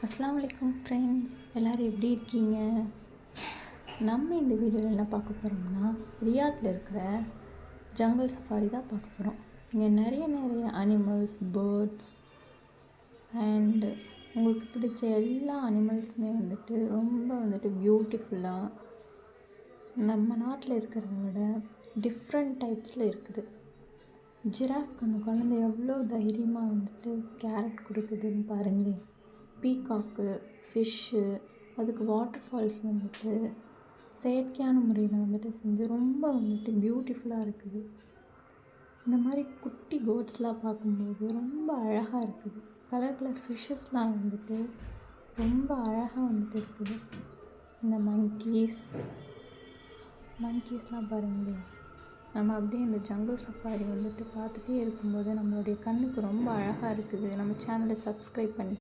அஸ்ஸலாமு அலைக்கும் ஃப்ரெண்ட்ஸ், எல்லோரும் எப்படி இருக்கீங்க? நம்ம இந்த வீடியோவில் என்ன பார்க்க போகிறோம்னா, ரியாத்தில் இருக்கிற ஜங்கல் சஃபாரி தான் பார்க்க போகிறோம். இங்கே நிறைய அனிமல்ஸ், பேர்ட்ஸ் அண்டு உங்களுக்கு பிடிச்ச எல்லா அனிமல்ஸுமே ரொம்ப பியூட்டிஃபுல்லாக நம்ம நாட்டில் இருக்கிறத விட டிஃப்ரெண்ட் டைப்ஸில் இருக்குது. ஜிராஃப்க்கு அந்த குழந்தை எவ்வளோ தைரியமாக கேரட் கொடுக்குதுன்னு பாருங்களேன். பீகாக்கு, ஃபிஷ்ஷு, அதுக்கு வாட்டர் ஃபால்ஸ் செயற்கையான முறையில் செஞ்சு ரொம்ப பியூட்டிஃபுல்லாக இருக்குது. இந்த மாதிரி குட்டி கோட்ஸ்லாம் பார்க்கும்போது ரொம்ப அழகாக இருக்குது. கலர் ஃபிஷ்ஷஸ்லாம் ரொம்ப அழகாக இருக்குது. இந்த மங்கீஸ்லாம் பாருங்களேன். நம்ம அப்படியே இந்த ஜங்கல் சஃபாரி பார்த்துட்டே இருக்கும்போது நம்மளுடைய கண்ணுக்கு ரொம்ப அழகாக இருக்குது. நம்ம சேனலை சப்ஸ்கிரைப் பண்ணி